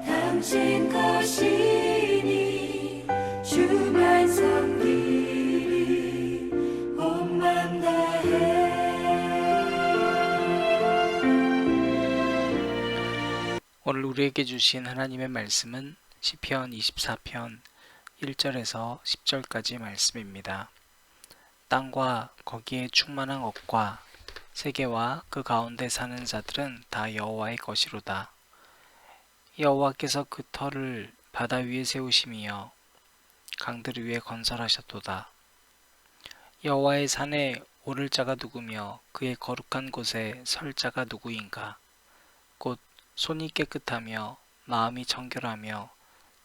당신 것이니 주만 섬기리 온 맘 다해. 오늘 우리에게 주신 하나님의 말씀은 시편 24편 1절에서 10절까지 말씀입니다. 땅과 거기에 충만한 것과 세계와 그 가운데 사는 자들은 다 여호와의 것이로다. 여호와께서 그 터를 바다 위에 세우심이여 강들 위에 건설하셨도다. 여호와의 산에 오를 자가 누구며 그의 거룩한 곳에 설 자가 누구인가? 곧 손이 깨끗하며 마음이 정결하며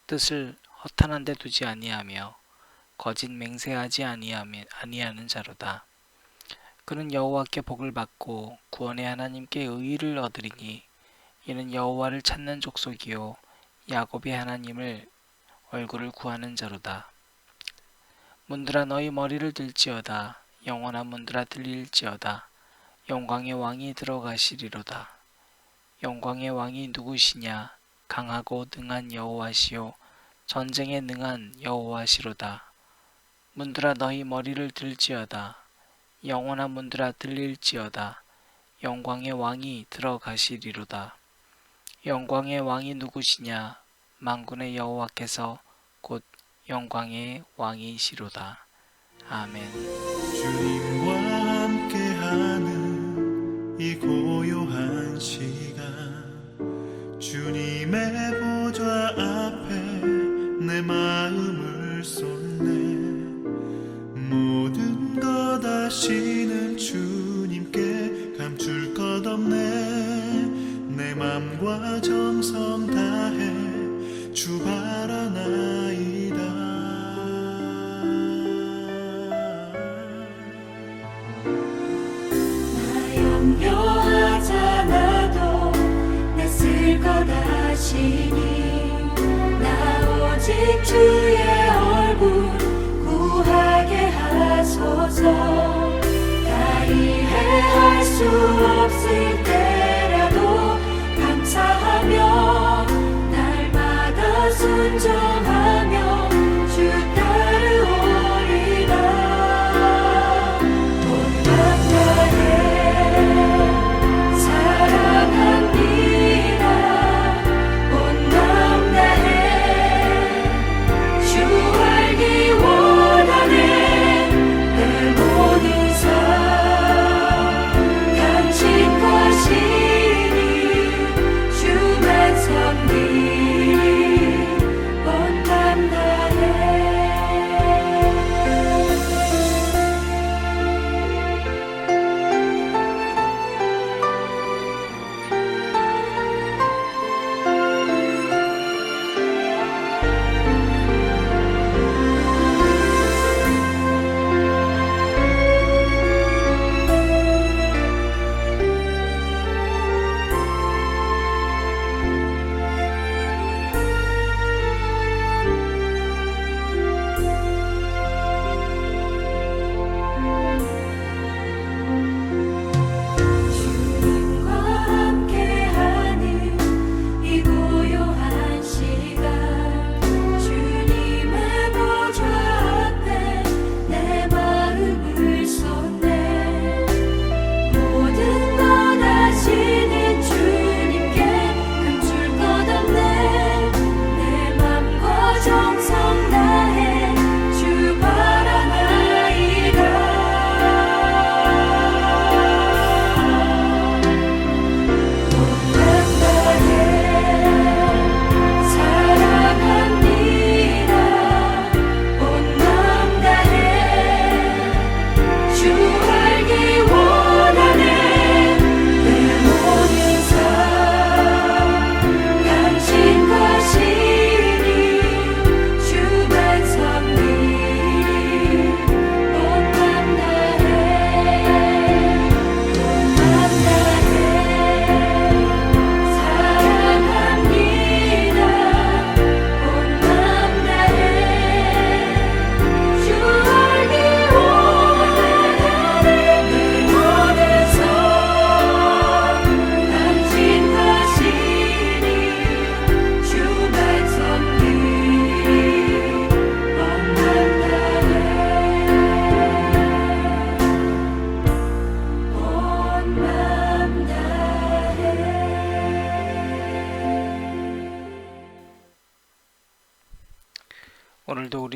뜻을 허탄한 데 두지 아니하며 거짓 맹세하지 아니하는 자로다. 그는 여호와께 복을 받고 구원의 하나님께 의의를 얻으리니 이는 여호와를 찾는 족속이요 야곱의 하나님을 얼굴을 구하는 자로다. 문들아 너희 머리를 들지어다. 영원한 문들아 들릴지어다. 영광의 왕이 들어가시리로다. 영광의 왕이 누구시냐? 강하고 능한 여호와시요 전쟁에 능한 여호와시로다. 문들아 너희 머리를 들지어다. 영원한 문들아 들릴지어다. 영광의 왕이 들어가시리로다. 영광의 왕이 누구시냐? 만군의 여호와께서 곧 영광의 왕이시로다. 아멘. 주님과 함께하는 이 고요한 시간, 주님의 보좌 앞에 내 마음을 쏟네. 모든 것 아시는 주님께 감출 것 없네. 내 맘과 정성 다해 주 바라나이다. 나 염려하잖아도 내 쓸 것 아시니 나 오직 주의 얼굴 구하게 하소서. 다 이해할 수 없을 때라도 감사하며 날마다 순종하며 주 따르오리다. 온 맘 다해 사랑합니다. 온 맘 다해 주 알기 원하네. 내 모든 삶 당신 것이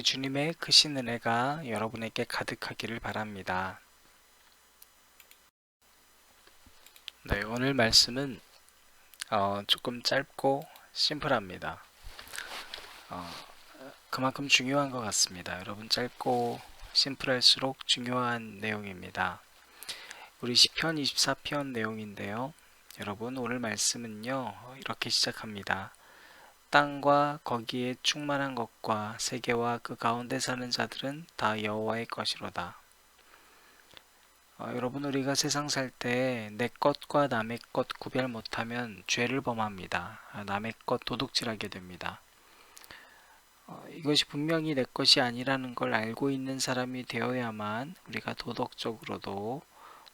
주님의 크신 은혜가 여러분에게 가득하기를 바랍니다. 네, 오늘 말씀은 조금 짧고 심플합니다. 그만큼 중요한 것 같습니다. 여러분, 짧고 심플할수록 중요한 내용입니다. 우리 시편 24편 내용인데요. 여러분, 오늘 말씀은요, 이렇게 시작합니다. 땅과 거기에 충만한 것과 세계와 그 가운데 사는 자들은 다 여호와의 것이로다. 여러분, 우리가 세상 살 때 내 것과 남의 것 구별 못하면 죄를 범합니다. 남의 것 도둑질하게 됩니다. 이것이 분명히 내 것이 아니라는 걸 알고 있는 사람이 되어야만 우리가 도덕적으로도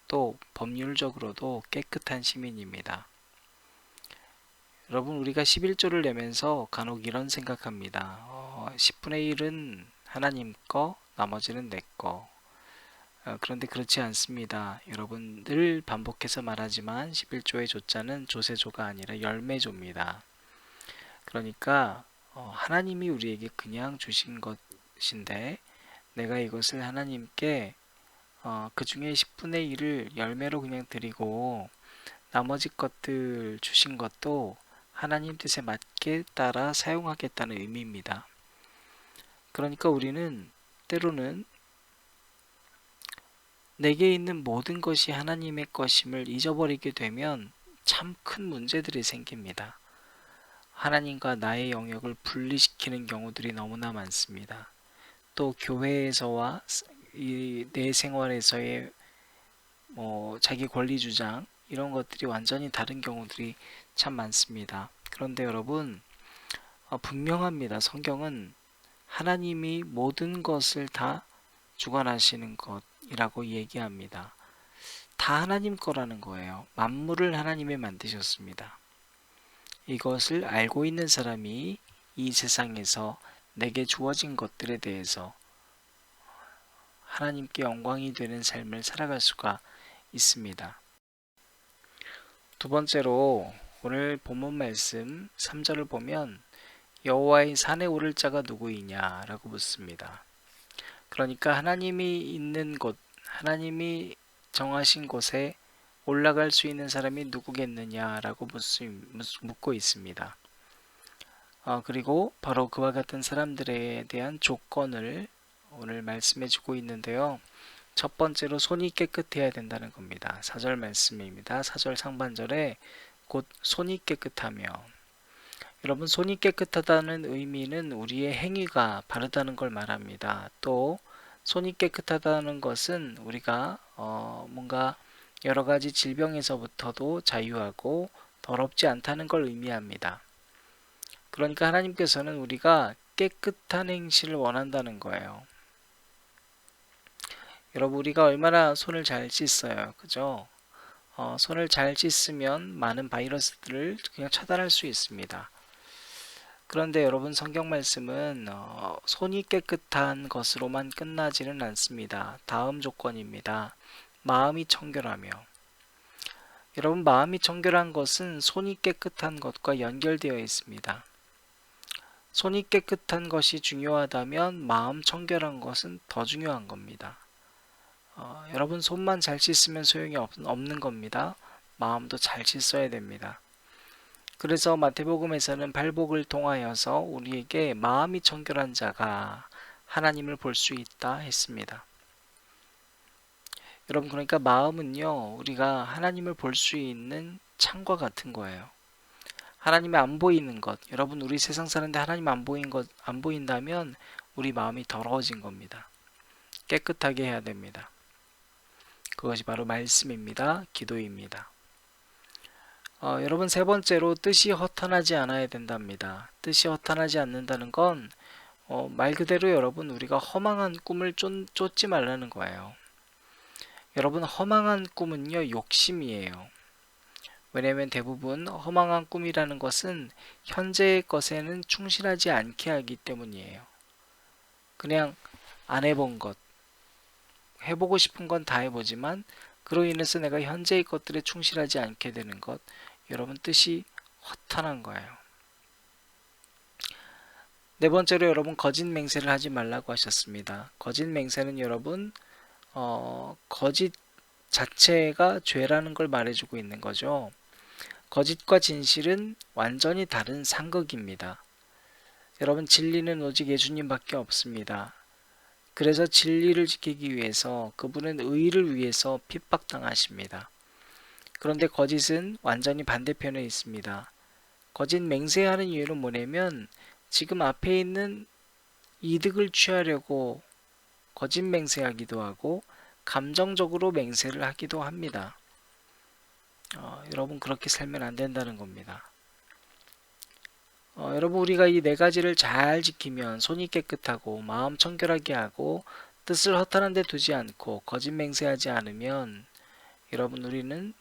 또 법률적으로도 깨끗한 시민입니다. 여러분, 우리가 11조를 내면서 간혹 이런 생각합니다. 10분의 1은 하나님 거, 나머지는 내 거. 그런데 그렇지 않습니다. 여러분, 늘 반복해서 말하지만 11조의 조자는 조세조가 아니라 열매조입니다. 그러니까 하나님이 우리에게 그냥 주신 것인데 내가 이것을 하나님께 그 중에 10분의 1을 열매로 그냥 드리고 나머지 것들 주신 것도 하나님 뜻에 맞게 따라 사용하겠다는 의미입니다. 그러니까 우리는 때로는 내게 있는 모든 것이 하나님의 것임을 잊어버리게 되면 참 큰 문제들이 생깁니다. 하나님과 나의 영역을 분리시키는 경우들이 너무나 많습니다. 또 교회에서와 내 생활에서의 자기 권리 주장 이런 것들이 완전히 다른 경우들이 참 많습니다. 그런데 여러분, 분명합니다. 성경은 하나님이 모든 것을 다 주관하시는 것이라고 얘기합니다. 다 하나님 거라는 거예요. 만물을 하나님이 만드셨습니다. 이것을 알고 있는 사람이 이 세상에서 내게 주어진 것들에 대해서 하나님께 영광이 되는 삶을 살아갈 수가 있습니다. 두 번째로 오늘 본문 말씀 3절을 보면 여호와의 산에 오를 자가 누구이냐 라고 묻습니다. 그러니까 하나님이 있는 곳, 하나님이 정하신 곳에 올라갈 수 있는 사람이 누구겠느냐 라고 묻고 있습니다. 그리고 바로 그와 같은 사람들에 대한 조건을 오늘 말씀해 주고 있는데요. 첫 번째로 손이 깨끗해야 된다는 겁니다. 4절 말씀입니다. 4절 상반절에 곧 손이 깨끗하며, 여러분, 손이 깨끗하다는 의미는 우리의 행위가 바르다는 걸 말합니다. 또 손이 깨끗하다는 것은 우리가 뭔가 여러 가지 질병에서부터도 자유하고 더럽지 않다는 걸 의미합니다. 그러니까 하나님께서는 우리가 깨끗한 행실을 원한다는 거예요. 여러분, 우리가 얼마나 손을 잘 씻어요, 그죠? 손을 잘 씻으면 많은 바이러스들을 그냥 차단할 수 있습니다. 그런데 여러분, 성경 말씀은 손이 깨끗한 것으로만 끝나지는 않습니다. 다음 조건입니다. 마음이 청결하며. 여러분, 마음이 청결한 것은 손이 깨끗한 것과 연결되어 있습니다. 손이 깨끗한 것이 중요하다면 마음 청결한 것은 더 중요한 겁니다. 여러분, 손만 잘 씻으면 소용이 없는 겁니다. 마음도 잘 씻어야 됩니다. 그래서 마태복음에서는 발복을 통하여서 우리에게 마음이 청결한 자가 하나님을 볼 수 있다 했습니다. 여러분, 그러니까 마음은요, 우리가 하나님을 볼 수 있는 창과 같은 거예요. 하나님이 안 보이는 것, 여러분, 우리 세상 사는데 하나님 안 보인다면 우리 마음이 더러워진 겁니다. 깨끗하게 해야 됩니다. 그것이 바로 말씀입니다. 기도입니다. 여러분, 세 번째로 뜻이 허탄하지 않아야 된답니다. 뜻이 허탄하지 않는다는 건 말 그대로 여러분, 우리가 허망한 꿈을 쫓지 말라는 거예요. 여러분, 허망한 꿈은요, 욕심이에요. 왜냐하면 대부분 허망한 꿈이라는 것은 현재의 것에는 충실하지 않게 하기 때문이에요. 그냥 안 해본 것, 해보고 싶은 건 다 해보지만 그로 인해서 내가 현재의 것들에 충실하지 않게 되는 것, 여러분, 뜻이 허탄한 거예요. 네 번째로 여러분 거짓 맹세를 하지 말라고 하셨습니다. 거짓 맹세는 여러분 거짓 자체가 죄라는 걸 말해주고 있는 거죠. 거짓과 진실은 완전히 다른 상극입니다. 여러분 진리는 오직 예수님밖에 없습니다. 그래서 진리를 지키기 위해서 그분은 의를 위해서 핍박당하십니다. 그런데 거짓은 완전히 반대편에 있습니다. 거짓 맹세하는 이유는 뭐냐면 지금 앞에 있는 이득을 취하려고 거짓 맹세하기도 하고 감정적으로 맹세를 하기도 합니다. 여러분 그렇게 살면 안 된다는 겁니다. 여러분 우리가 이 네 가지를 잘 지키면 손이 깨끗하고 마음 청결하게 하고 뜻을 허탄한 데 두지 않고 거짓 맹세하지 않으면 여러분 우리는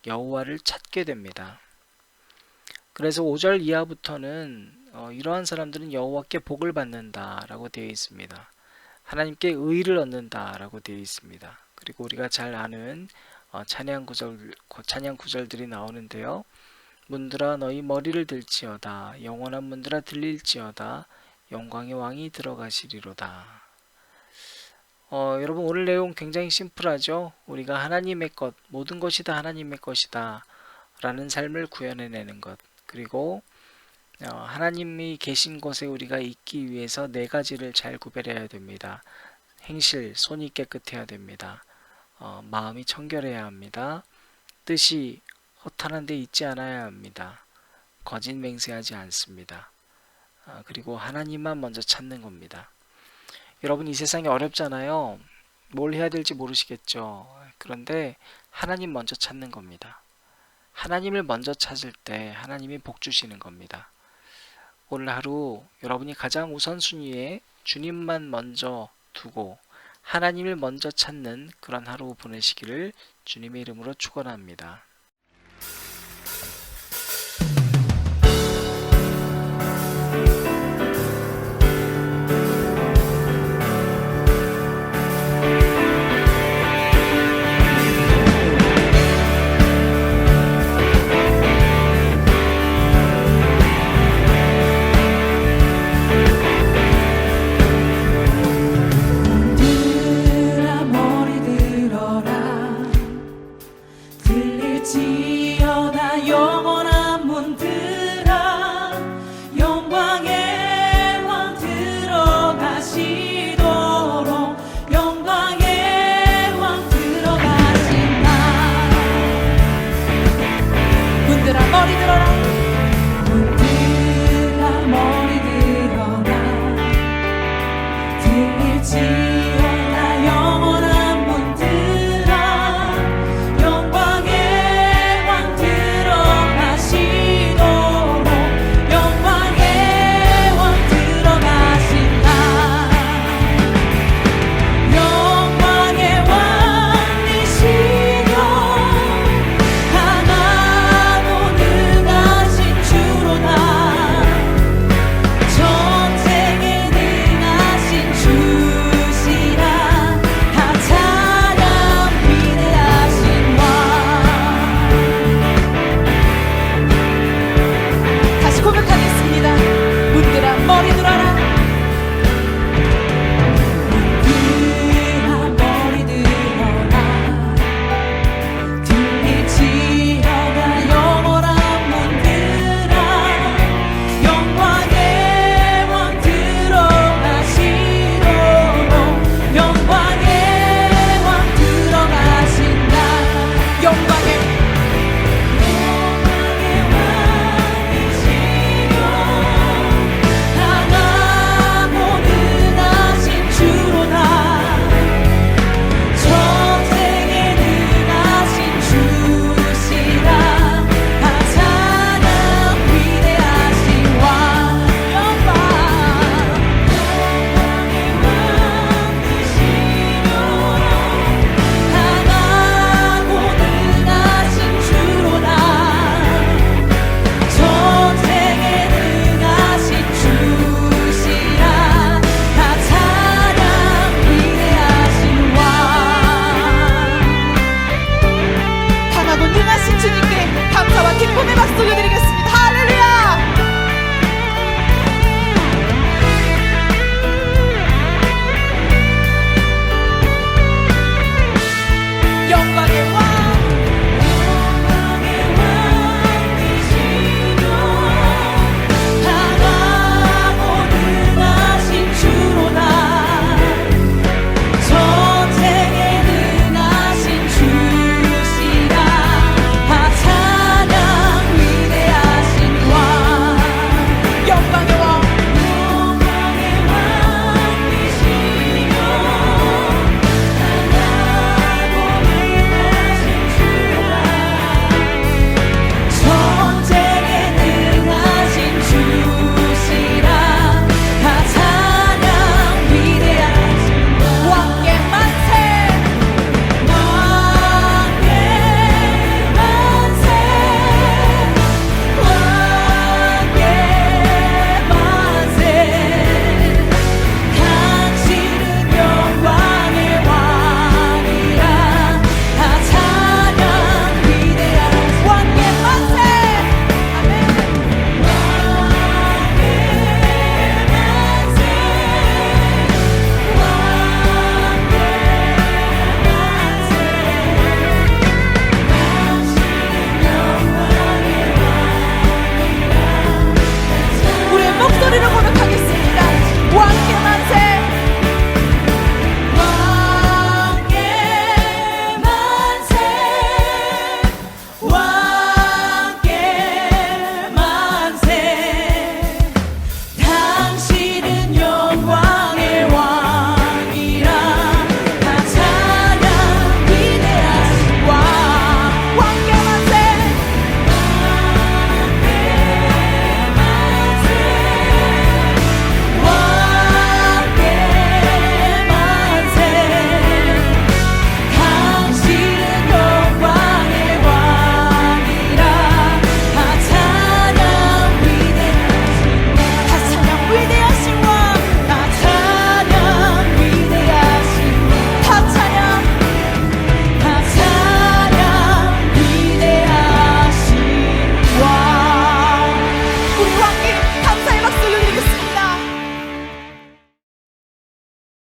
여호와를 찾게 됩니다. 그래서 5절 이하부터는 이러한 사람들은 여호와께 복을 받는다 라고 되어 있습니다. 하나님께 의를 얻는다 라고 되어 있습니다. 그리고 우리가 잘 아는 찬양 구절들이 나오는데요. 문들아 너희 머리를 들지어다 영원한 문들아 들릴지어다 영광의 왕이 들어가시리로다. 여러분 오늘 내용 굉장히 심플하죠. 우리가 하나님의 것, 모든 것이 다 하나님의 것이다 라는 삶을 구현해내는 것, 그리고 하나님이 계신 곳에 우리가 있기 위해서 네 가지를 잘 구별해야 됩니다. 행실, 손이 깨끗해야 됩니다. 마음이 청결해야 합니다. 뜻이 허탄한 데 있지 않아야 합니다. 거짓 맹세하지 않습니다. 그리고 하나님만 먼저 찾는 겁니다. 여러분 이 세상이 어렵잖아요. 뭘 해야 될지 모르시겠죠. 그런데 하나님 먼저 찾는 겁니다. 하나님을 먼저 찾을 때 하나님이 복 주시는 겁니다. 오늘 하루 여러분이 가장 우선순위에 주님만 먼저 두고 하나님을 먼저 찾는 그런 하루 보내시기를 주님의 이름으로 축원합니다.